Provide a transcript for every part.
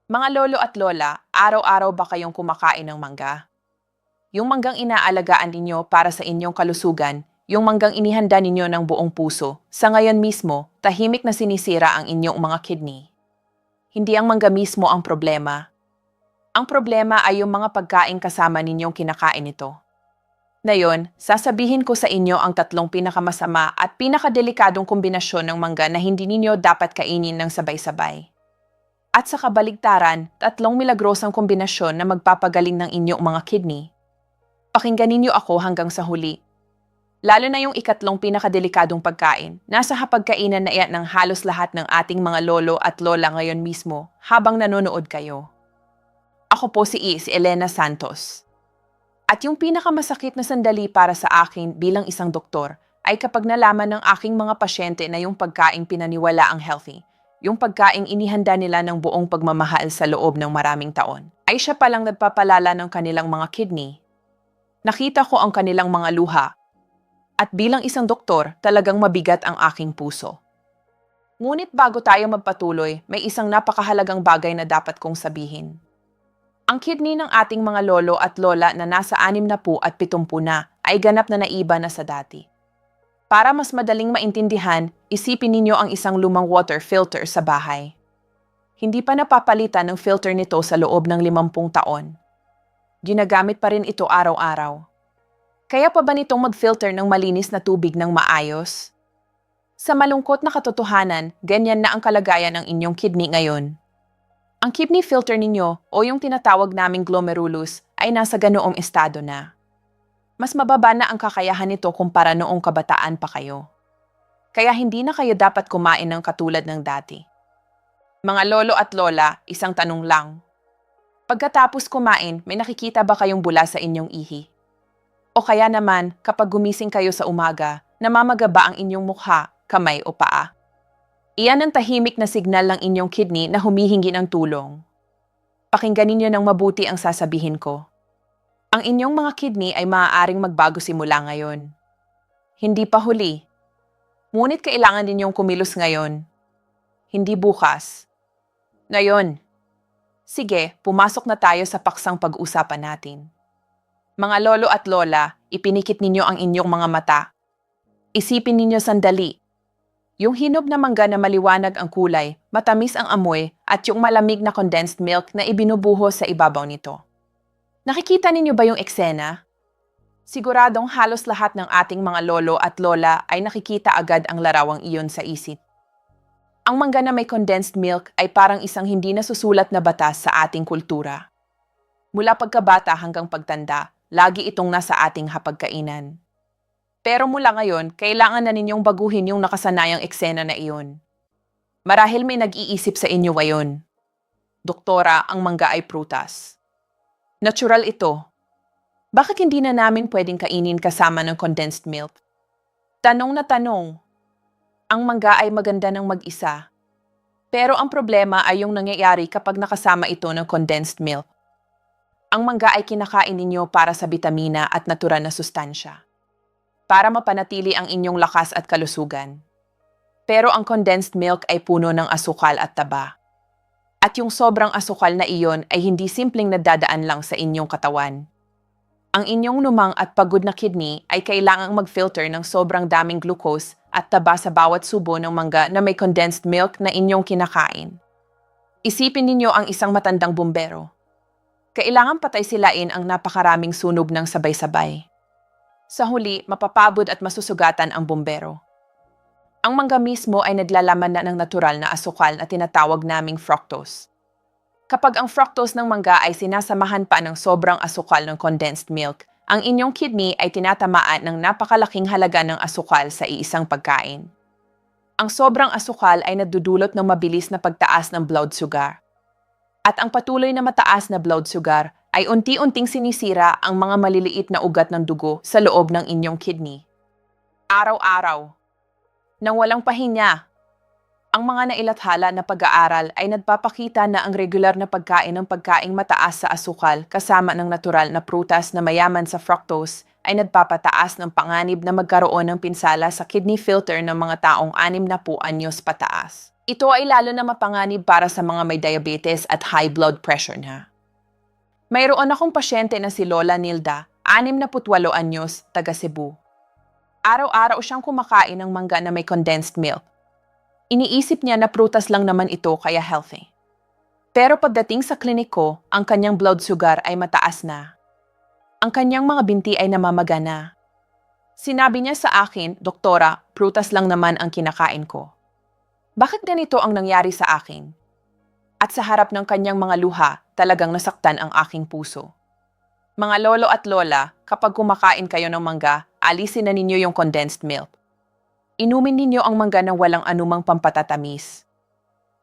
Mga lolo at lola, araw-araw ba kayong kumakain ng mangga? Yung manggang inaalagaan ninyo para sa inyong kalusugan, yung manggang inihanda ninyo ng buong puso, sa ngayon mismo, tahimik na sinisira ang inyong mga kidney. Hindi ang mangga mismo ang problema. Ang problema ay yung mga pagkain kasama ninyong kinakain ito. Ngayon, sasabihin ko sa inyo ang tatlong pinakamasama at pinakadelikadong kombinasyon ng mangga na hindi ninyo dapat kainin ng sabay-sabay. At sa kabaligtaran, tatlong milagrosang kombinasyon na magpapagaling ng inyong mga kidney. Pakinggan ninyo ako hanggang sa huli. Lalo na yung ikatlong pinakadelikadong pagkain, nasa hapagkainan na iyan ng halos lahat ng ating mga lolo at lola ngayon mismo habang nanonood kayo. Ako po si Elena Santos. At yung pinakamasakit na sandali para sa akin bilang isang doktor ay kapag nalaman ng aking mga pasyente na yung pagkaing pinaniwala ang healthy, yung pagkaing inihanda nila ng buong pagmamahal sa loob ng maraming taon, ay siya palang nagpapalala ng kanilang mga kidney. Nakita ko ang kanilang mga luha. At bilang isang doktor, talagang mabigat ang aking puso. Ngunit bago tayo magpatuloy, may isang napakahalagang bagay na dapat kong sabihin. Ang kidney ng ating mga lolo at lola na nasa 60 at 70 na ay ganap na naiba na sa dati. Para mas madaling maintindihan, isipin ninyo ang isang lumang water filter sa bahay. Hindi pa napapalitan ng filter nito sa loob ng 50 taon. Ginagamit pa rin ito araw-araw. Kaya pa ba nitong mag-filter ng malinis na tubig ng maayos? Sa malungkot na katotohanan, ganyan na ang kalagayan ng inyong kidney ngayon. Ang kidney filter ninyo o yung tinatawag naming glomerulus ay nasa ganoong estado na. Mas mababa na ang kakayahan nito kumpara noong kabataan pa kayo. Kaya hindi na kayo dapat kumain ng katulad ng dati. Mga lolo at lola, isang tanong lang. Pagkatapos kumain, may nakikita ba kayong bula sa inyong ihi? O kaya naman, kapag gumising kayo sa umaga, namamaga ba ang inyong mukha, kamay o paa? Iyan ang tahimik na signal ng inyong kidney na humihingi ng tulong. Pakinggan ninyo ng mabuti ang sasabihin ko. Ang inyong mga kidney ay maaaring magbago simula ngayon. Hindi pa huli. Ngunit kailangan ninyong kumilos ngayon. Hindi bukas. Ngayon. Sige, pumasok na tayo sa paksang pag-usapan natin. Mga lolo at lola, ipinikit ninyo ang inyong mga mata. Isipin ninyo sandali. Yung hinog na mangga na maliwanag ang kulay, matamis ang amoy, at yung malamig na condensed milk na ibinubuhos sa ibabaw nito. Nakikita ninyo ba yung eksena? Siguradong halos lahat ng ating mga lolo at lola ay nakikita agad ang larawang iyon sa isip. Ang mangga na may condensed milk ay parang isang hindi nasusulat na batas sa ating kultura. Mula pagkabata hanggang pagtanda, lagi itong nasa ating hapagkainan. Pero mula ngayon, kailangan na ninyong baguhin yung nakasanayang eksena na iyon. Marahil may nag-iisip sa inyo ngayon. Doktora, ang mangga ay prutas. Natural ito. Bakit hindi na namin pwedeng kainin kasama ng condensed milk? Tanong na tanong. Ang mangga ay maganda ng mag-isa. Pero ang problema ay yung nangyayari kapag nakasama ito ng condensed milk. Ang mangga ay kinakain ninyo para sa bitamina at natural na sustansya, para mapanatili ang inyong lakas at kalusugan. Pero ang condensed milk ay puno ng asukal at taba. At yung sobrang asukal na iyon ay hindi simpleng nadadaan lang sa inyong katawan. Ang inyong lumang at pagod na kidney ay kailangang mag-filter ng sobrang daming glucose at taba sa bawat subo ng mangga na may condensed milk na inyong kinakain. Isipin ninyo ang isang matandang bumbero. Kailangan patay silain ang napakaraming sunog ng sabay-sabay. Sa huli, mapapabod at masusugatan ang bumbero. Ang mangga mismo ay naglalaman na ng natural na asukal na tinatawag naming fructose. Kapag ang fructose ng mangga ay sinasamahan pa ng sobrang asukal ng condensed milk, ang inyong kidney ay tinatamaan ng napakalaking halaga ng asukal sa iisang pagkain. Ang sobrang asukal ay nadudulot ng mabilis na pagtaas ng blood sugar. At ang patuloy na mataas na blood sugar ay unti-unting sinisira ang mga maliliit na ugat ng dugo sa loob ng inyong kidney. Araw-araw. Nang walang pahinya. Ang mga nailathala na pag-aaral ay nagpapakita na ang regular na pagkain ng pagkaing mataas sa asukal kasama ng natural na prutas na mayaman sa fructose ay nagpapataas ng panganib na magkaroon ng pinsala sa kidney filter ng mga taong 60 anyos pataas. Ito ay lalo na mapanganib para sa mga may diabetes at high blood pressure na. Mayroon akong pasyente na si Lola Nilda, 68 anyos, taga Cebu. Araw-araw siyang kumakain ng mangga na may condensed milk. Iniisip niya na prutas lang naman ito kaya healthy. Pero pagdating sa klinik ko, ang kanyang blood sugar ay mataas na. Ang kanyang mga binti ay namamaga na. Sinabi niya sa akin, "Doktora, prutas lang naman ang kinakain ko. Bakit ganito ang nangyari sa akin?" At sa harap ng kanyang mga luha, talagang nasaktan ang aking puso. Mga lolo at lola, kapag kumakain kayo ng mangga, alisin na ninyo yung condensed milk. Inumin ninyo ang mangga na walang anumang pampatatamis.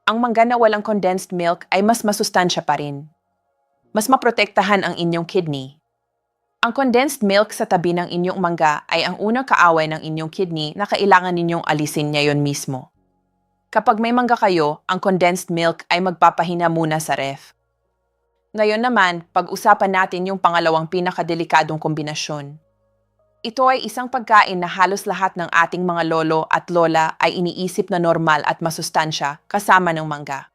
Ang mangga na walang condensed milk ay mas masustansya pa rin. Mas maprotektahan ang inyong kidney. Ang condensed milk sa tabi ng inyong mangga ay ang unang kaaway ng inyong kidney na kailangan ninyong alisin ngayon mismo. Kapag may mangga kayo, ang condensed milk ay magpapahina muna sa ref. Ngayon naman, pag-usapan natin yung pangalawang pinakadelikadong kombinasyon. Ito ay isang pagkain na halos lahat ng ating mga lolo at lola ay iniisip na normal at masustansya kasama ng mangga.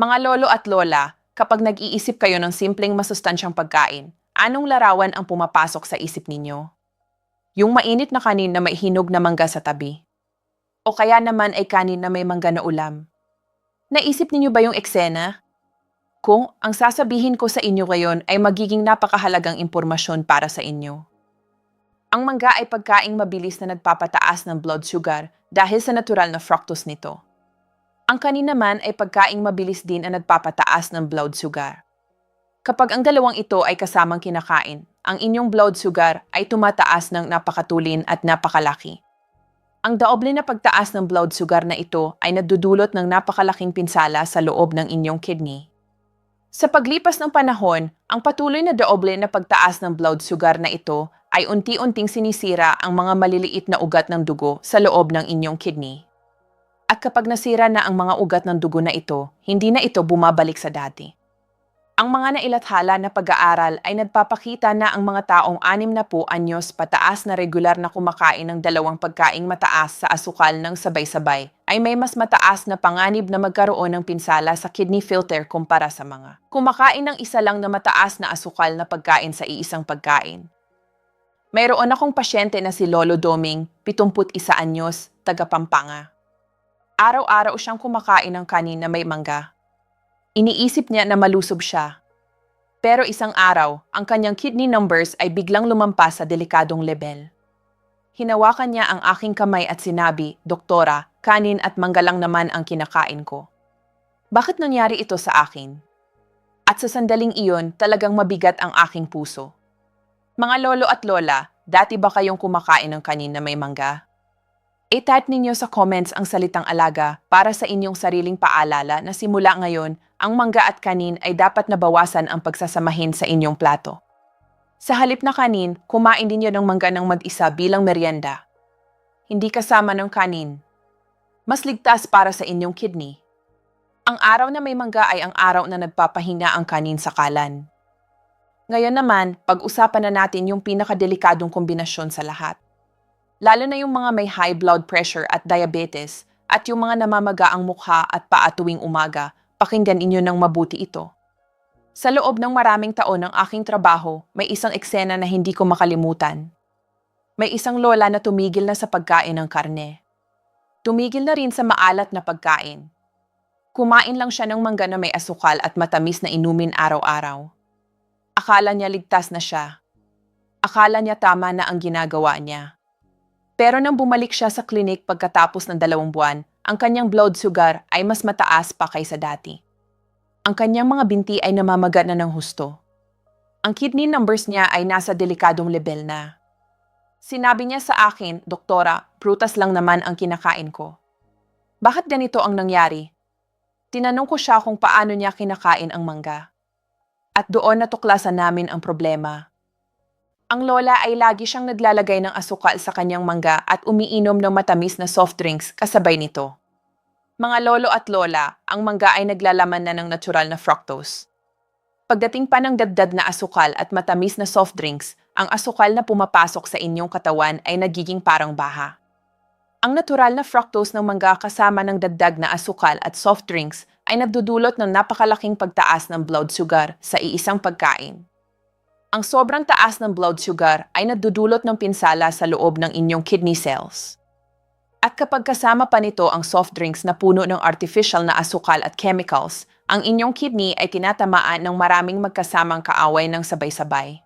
Mga lolo at lola, kapag nag-iisip kayo ng simpleng masustansyang pagkain, anong larawan ang pumapasok sa isip ninyo? Yung mainit na kanin na may hinog na mangga sa tabi? O kaya naman ay kanin na may mangga na ulam? Naisip ninyo ba yung eksena? Kung ang sasabihin ko sa inyo ngayon ay magiging napakahalagang impormasyon para sa inyo. Ang mangga ay pagkaing mabilis na nagpapataas ng blood sugar dahil sa natural na fructose nito. Ang kanin naman ay pagkaing mabilis din na nagpapataas ng blood sugar. Kapag ang dalawang ito ay kasamang kinakain, ang inyong blood sugar ay tumataas ng napakatulin at napakalaki. Ang daoble na pagtaas ng blood sugar na ito ay nadudulot ng napakalaking pinsala sa loob ng inyong kidney. Sa paglipas ng panahon, ang patuloy na daoble na pagtaas ng blood sugar na ito ay unti-unting sinisira ang mga maliliit na ugat ng dugo sa loob ng inyong kidney. At kapag nasira na ang mga ugat ng dugo na ito, hindi na ito bumabalik sa dati. Ang mga nailathala na pag-aaral ay nagpapakita na ang mga taong 60 anyos pataas na regular na kumakain ng dalawang pagkaing mataas sa asukal ng sabay-sabay ay may mas mataas na panganib na magkaroon ng pinsala sa kidney filter kumpara sa mga kumakain ng isa lang na mataas na asukal na pagkain sa iisang pagkain. Mayroon akong pasyente na si Lolo Doming, 71 anyos, taga Pampanga. Araw-araw siyang kumakain ng kanin na may mangga. Iniisip niya na malusob siya. Pero isang araw, ang kanyang kidney numbers ay biglang lumampas sa delikadong level. Hinawakan niya ang aking kamay at sinabi, "Doktora, kanin at mangga lang naman ang kinakain ko. Bakit nangyari ito sa akin?" At sa sandaling iyon, talagang mabigat ang aking puso. Mga lolo at lola, dati ba kayong kumakain ng kanin na may mangga? I-type ninyo sa comments ang salitang alaga para sa inyong sariling paalala na simula ngayon, ang mangga at kanin ay dapat nabawasan ang pagsasamahin sa inyong plato. Sa halip na kanin, kumain ninyo ng mangga ng mag-isa bilang merienda. Hindi kasama ng kanin. Mas ligtas para sa inyong kidney. Ang araw na may mangga ay ang araw na nagpapahinga ang kanin sa kalan. Ngayon naman, pag-usapan na natin yung pinakadelikadong kombinasyon sa lahat. Lalo na yung mga may high blood pressure at diabetes at yung mga namamaga ang mukha at paa tuwing umaga, pakinggan inyo ng mabuti ito. Sa loob ng maraming taon ng aking trabaho, may isang eksena na hindi ko makalimutan. May isang lola na tumigil na sa pagkain ng karne. Tumigil na rin sa maalat na pagkain. Kumain lang siya ng mangga na may asukal at matamis na inumin araw-araw. Akala niya ligtas na siya. Akala niya tama na ang ginagawa niya. Pero nang bumalik siya sa klinik pagkatapos ng 2 buwan, ang kanyang blood sugar ay mas mataas pa kaysa dati. Ang kanyang mga binti ay namamaga na ng husto. Ang kidney numbers niya ay nasa delikadong level na. Sinabi niya sa akin, "Doktora, prutas lang naman ang kinakain ko." Bakit ganito ang nangyari? Tinanong ko siya kung paano niya kinakain ang mangga. At doon natuklasan namin ang problema. Ang lola ay lagi siyang naglalagay ng asukal sa kanyang mangga at umiinom ng matamis na soft drinks kasabay nito. Mga lolo at lola, ang mangga ay naglalaman na ng natural na fructose. Pagdating pa ng dagdag na asukal at matamis na soft drinks, ang asukal na pumapasok sa inyong katawan ay nagiging parang baha. Ang natural na fructose ng mangga kasama ng dagdag na asukal at soft drinks ay nagdudulot ng napakalaking pagtaas ng blood sugar sa iisang pagkain. Ang sobrang taas ng blood sugar ay nagdudulot ng pinsala sa loob ng inyong kidney cells. At kapag kasama pa nito ang soft drinks na puno ng artificial na asukal at chemicals, ang inyong kidney ay tinatamaan ng maraming magkasamang kaaway ng sabay-sabay.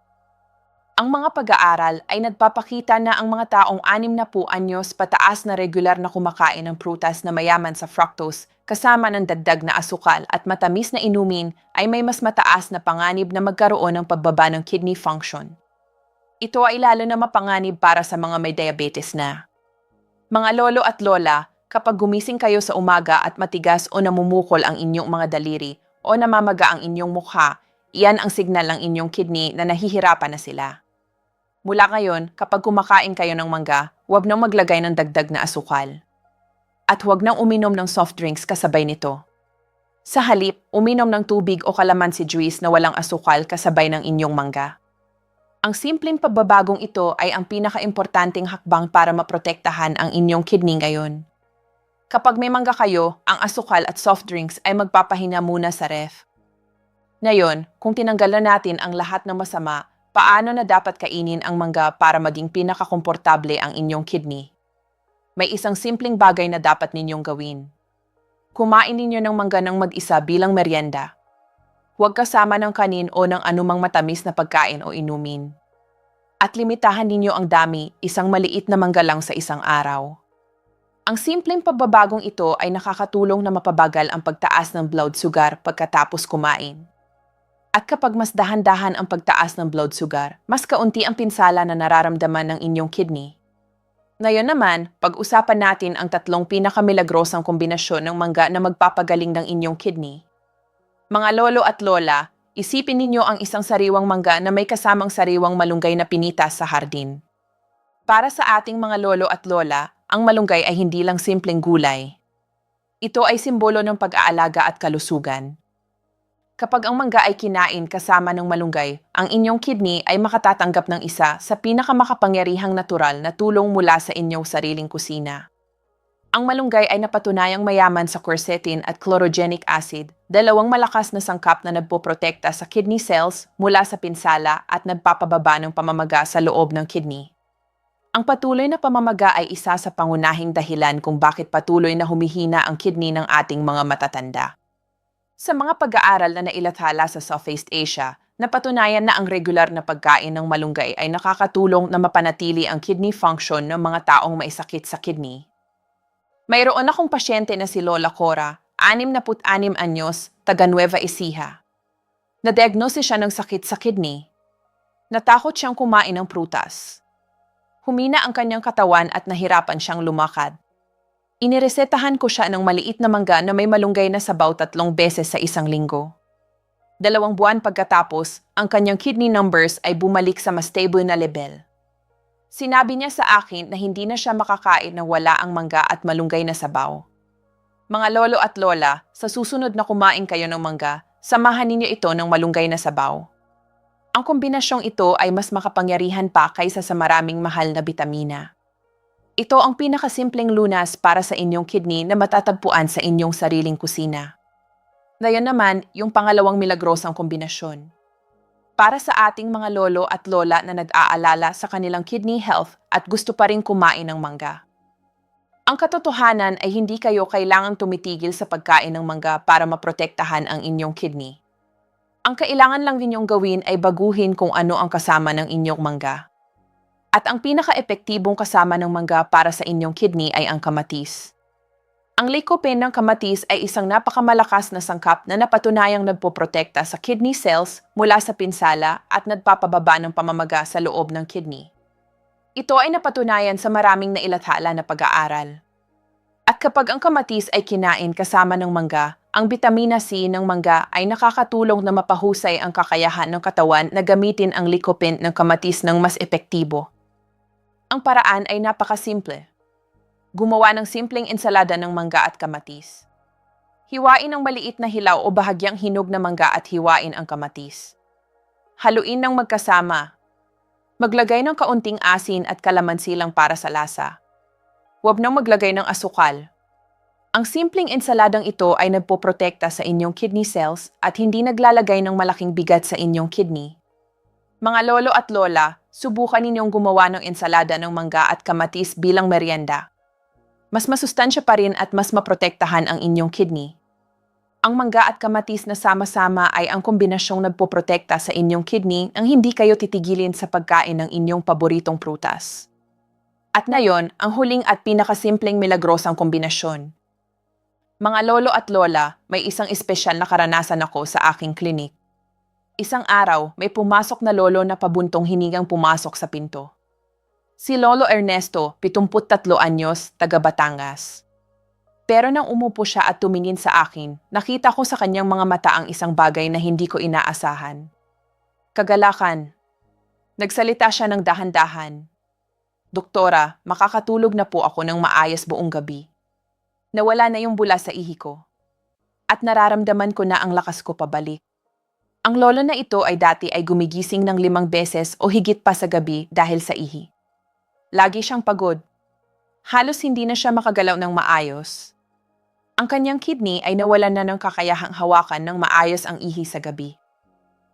Ang mga pag-aaral ay nagpapakita na ang mga taong 60 anyos pataas na regular na kumakain ng prutas na mayaman sa fructose kasama ng dagdag na asukal at matamis na inumin ay may mas mataas na panganib na magkaroon ng pagbaba ng kidney function. Ito ay lalo na mapanganib para sa mga may diabetes na. Mga lolo at lola, kapag gumising kayo sa umaga at matigas o namumukol ang inyong mga daliri o namamaga ang inyong mukha, iyan ang signal ng inyong kidney na nahihirapan na sila. Mula ngayon, kapag kumakain kayo ng mangga, huwag nang maglagay ng dagdag na asukal. At huwag nang uminom ng soft drinks kasabay nito. Sa halip, uminom ng tubig o kalamansi juice na walang asukal kasabay ng inyong mangga. Ang simpleng pagbabagong ito ay ang pinaka-importanting hakbang para maprotektahan ang inyong kidney ngayon. Kapag may mangga kayo, ang asukal at soft drinks ay magpapahinga muna sa ref. Ngayon, kung tinanggalan natin ang lahat ng masama, paano na dapat kainin ang mangga para maging pinakakomportable ang inyong kidney? May isang simpleng bagay na dapat ninyong gawin. Kumain ninyo ng mangga ng mag-isa bilang merienda. Huwag kasama ng kanin o ng anumang matamis na pagkain o inumin. At limitahan ninyo ang dami, isang maliit na mangga lang sa isang araw. Ang simpleng pagbabagong ito ay nakakatulong na mapabagal ang pagtaas ng blood sugar pagkatapos kumain. At kapag mas dahan-dahan ang pagtaas ng blood sugar, mas kaunti ang pinsala na nararamdaman ng inyong kidney. Ngayon naman, pag-usapan natin ang 3 pinakamiligrosang kombinasyon ng mangga na magpapagaling ng inyong kidney. Mga lolo at lola, isipin ninyo ang isang sariwang mangga na may kasamang sariwang malunggay na pinitas sa hardin. Para sa ating mga lolo at lola, ang malunggay ay hindi lang simpleng gulay. Ito ay simbolo ng pag-aalaga at kalusugan. Kapag ang mangga ay kinain kasama ng malunggay, ang inyong kidney ay makatatanggap ng isa sa pinakamakapangyarihang natural na tulong mula sa inyong sariling kusina. Ang malunggay ay napatunayang mayaman sa quercetin at chlorogenic acid, 2 malakas na sangkap na nagpoprotekta sa kidney cells mula sa pinsala at nagpapababa ng pamamaga sa loob ng kidney. Ang patuloy na pamamaga ay isa sa pangunahing dahilan kung bakit patuloy na humihina ang kidney ng ating mga matatanda. Sa mga pag-aaral na nailathala sa Southeast Asia, napatunayan na ang regular na pagkain ng malunggay ay nakakatulong na mapanatili ang kidney function ng mga taong may sakit sa kidney. Mayroon akong pasyente na si Lola Cora, 66 anyos, taga Nueva Ecija. Na-diagnose siya ng sakit sa kidney. Natakot siyang kumain ng prutas. Humina ang kanyang katawan at nahirapan siyang lumakad. Iniresetahan ko siya ng maliit na mangga na may malunggay na sabaw 3 beses sa isang linggo. 2 buwan pagkatapos, ang kanyang kidney numbers ay bumalik sa mas stable na level. Sinabi niya sa akin na hindi na siya makakain ng wala ang mangga at malunggay na sabaw. Mga lolo at lola, sa susunod na kumain kayo ng mangga, samahan ninyo ito ng malunggay na sabaw. Ang kombinasyong ito ay mas makapangyarihan pa kaysa sa maraming mahal na bitamina. Ito ang pinakasimpleng lunas para sa inyong kidney na matatagpuan sa inyong sariling kusina. Ngayon naman, yung pangalawang milagrosang kombinasyon. Para sa ating mga lolo at lola na nag-aalala sa kanilang kidney health at gusto pa rin kumain ng mangga. Ang katotohanan ay hindi kayo kailangang tumitigil sa pagkain ng mangga para maprotektahan ang inyong kidney. Ang kailangan lang ninyong gawin ay baguhin kung ano ang kasama ng inyong mangga. At ang pinaka-epektibong kasama ng mangga para sa inyong kidney ay ang kamatis. Ang lycopene ng kamatis ay isang napakamalakas na sangkap na napatunayang nagpoprotekta sa kidney cells mula sa pinsala at nagpapababa ng pamamaga sa loob ng kidney. Ito ay napatunayan sa maraming nailathala na pag-aaral. At kapag ang kamatis ay kinain kasama ng mangga, ang bitamina C ng mangga ay nakakatulong na mapahusay ang kakayahan ng katawan na gamitin ang lycopene ng kamatis ng mas epektibo. Ang paraan ay napakasimple. Gumawa ng simpleng ensalada ng mangga at kamatis. Hiwain ang maliit na hilaw o bahagyang hinog na mangga at hiwain ang kamatis. Haluin ng magkasama. Maglagay ng kaunting asin at kalamansi lang para sa lasa. Huwag nang maglagay ng asukal. Ang simpleng ensaladang ito ay nagpoprotekta sa inyong kidney cells at hindi naglalagay ng malaking bigat sa inyong kidney. Mga lolo at lola, subukan ninyong gumawa ng ensalada ng mangga at kamatis bilang merienda. Mas masustansya pa rin at mas maprotektahan ang inyong kidney. Ang mangga at kamatis na sama-sama ay ang kombinasyong nagpoprotekta sa inyong kidney nang hindi kayo titigilin sa pagkain ng inyong paboritong prutas. At ngayon, ang huling at pinakasimpleng milagrosang kombinasyon. Mga lolo at lola, may isang espesyal na karanasan ako sa aking klinik. Isang araw, may pumasok na lolo na pabuntong hiningang pumasok sa pinto. Si Lolo Ernesto, 73 anyos, taga Batangas. Pero nang umupo siya at tumingin sa akin, nakita ko sa kanyang mga mata ang isang bagay na hindi ko inaasahan. Kagalakan. Nagsalita siya ng dahan-dahan. Doktora, makakatulog na po ako ng maayos buong gabi. Nawala na yung bula sa ihi ko. At nararamdaman ko na ang lakas ko pabalik. Ang lolo na ito ay dati ay gumigising ng 5 beses o higit pa sa gabi dahil sa ihi. Lagi siyang pagod. Halos hindi na siya makagalaw ng maayos. Ang kanyang kidney ay nawalan na ng kakayahang hawakan ng maayos ang ihi sa gabi.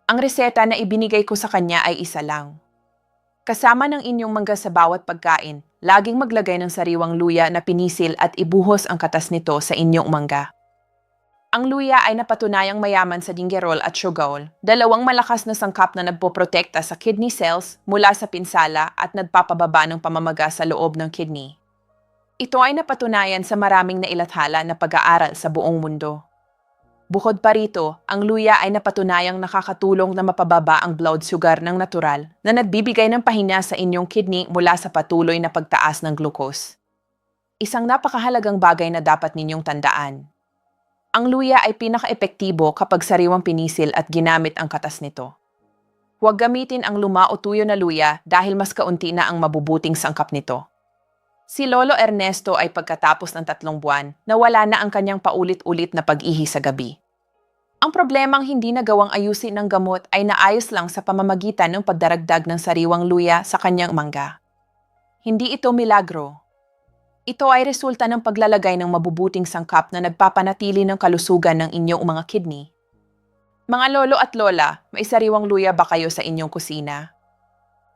Ang reseta na ibinigay ko sa kanya ay isa lang. Kasama ng inyong mangga sa bawat pagkain, laging maglagay ng sariwang luya na pinisil at ibuhos ang katas nito sa inyong mangga. Ang luya ay napatunayang mayaman sa dinggerol at sugol, dalawang malakas na sangkap na nagpoprotekta sa kidney cells mula sa pinsala at nagpapababa ng pamamaga sa loob ng kidney. Ito ay napatunayan sa maraming nailathala na pag-aaral sa buong mundo. Bukod pa rito, ang luya ay napatunayang nakakatulong na mapababa ang blood sugar ng natural na nagbibigay ng pahinga sa inyong kidney mula sa patuloy na pagtaas ng glucose. Isang napakahalagang bagay na dapat ninyong tandaan. Ang luya ay pinaka-epektibo kapag sariwang pinisil at ginamit ang katas nito. Huwag gamitin ang luma o tuyo na luya dahil mas kaunti na ang mabubuting sangkap nito. Si Lolo Ernesto ay pagkatapos ng 3 buwan, nawala na ang kanyang paulit-ulit na pag-ihi sa gabi. Ang problemang hindi nagawang ayusin ng gamot ay naayos lang sa pamamagitan ng pagdaragdag ng sariwang luya sa kanyang mangga. Hindi ito milagro. Ito ay resulta ng paglalagay ng mabubuting sangkap na nagpapanatili ng kalusugan ng inyong mga kidney. Mga lolo at lola, may sariwang luya ba kayo sa inyong kusina?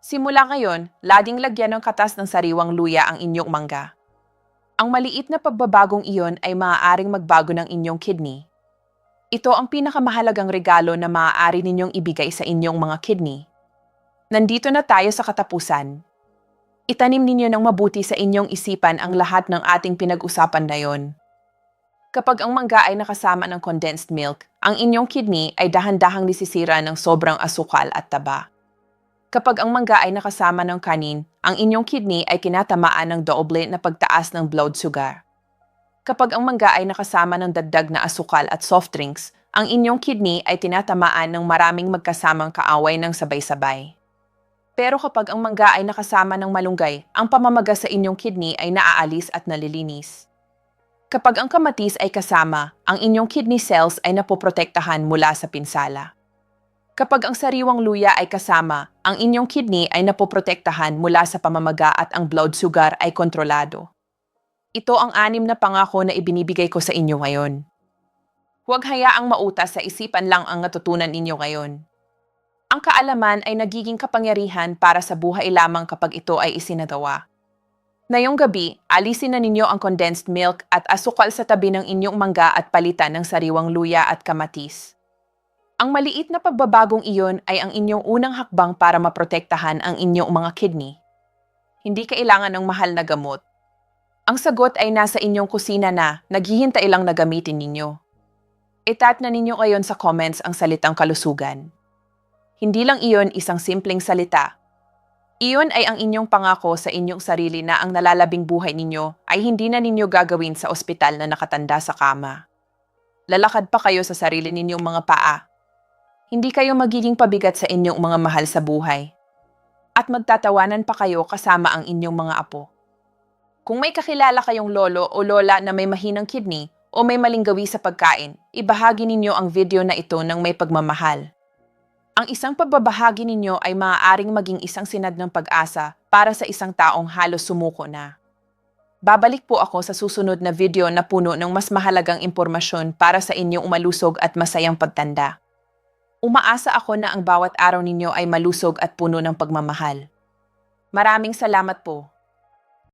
Simula ngayon, laging lagyan ng katas ng sariwang luya ang inyong mangga. Ang maliit na pagbabagong iyon ay maaaring magbago ng inyong kidney. Ito ang pinakamahalagang regalo na maaari ninyong ibigay sa inyong mga kidney. Nandito na tayo sa katapusan. Itanim ninyo ng mabuti sa inyong isipan ang lahat ng ating pinag-usapan na yon. Kapag ang mangga ay nakasama ng condensed milk, ang inyong kidney ay dahan-dahang nisisira ng sobrang asukal at taba. Kapag ang mangga ay nakasama ng kanin, ang inyong kidney ay kinatamaan ng doble na pagtaas ng blood sugar. Kapag ang mangga ay nakasama ng dagdag na asukal at soft drinks, ang inyong kidney ay tinatamaan ng maraming magkasamang kaaway ng sabay-sabay. Pero kapag ang mangga ay nakasama ng malunggay, ang pamamaga sa inyong kidney ay naaalis at nalilinis. Kapag ang kamatis ay kasama, ang inyong kidney cells ay napoprotektahan mula sa pinsala. Kapag ang sariwang luya ay kasama, ang inyong kidney ay napoprotektahan mula sa pamamaga at ang blood sugar ay kontrolado. Ito ang 6 na pangako na ibinibigay ko sa inyo ngayon. Huwag hayaang mautas sa isipan lang ang natutunan ninyo ngayon. Ang kaalaman ay nagiging kapangyarihan para sa buhay lamang kapag ito ay isinagawa. Ngayong gabi, alisin na ninyo ang condensed milk at asukal sa tabi ng inyong mangga at palitan ng sariwang luya at kamatis. Ang maliit na pagbabagong iyon ay ang inyong unang hakbang para maprotektahan ang inyong mga kidney. Hindi kailangan ng mahal na gamot. Ang sagot ay nasa inyong kusina na, naghihintay lang na gamitin ninyo. Itat na ninyo ngayon sa comments ang salitang kalusugan. Hindi lang iyon isang simpleng salita. Iyon ay ang inyong pangako sa inyong sarili na ang nalalabing buhay ninyo ay hindi na ninyo gagawin sa ospital na nakatanda sa kama. Lalakad pa kayo sa sarili ninyong mga paa. Hindi kayo magiging pabigat sa inyong mga mahal sa buhay. At magtatawanan pa kayo kasama ang inyong mga apo. Kung may kakilala kayong lolo o lola na may mahinang kidney o may maling gawi sa pagkain, ibahagi ninyo ang video na ito ng may pagmamahal. Ang isang pagbabahagi ninyo ay maaaring maging isang sinad ng pag-asa para sa isang taong halos sumuko na. Babalik po ako sa susunod na video na puno ng mas mahalagang impormasyon para sa inyong umalusog at masayang pagtanda. Umaasa ako na ang bawat araw ninyo ay malusog at puno ng pagmamahal. Maraming salamat po.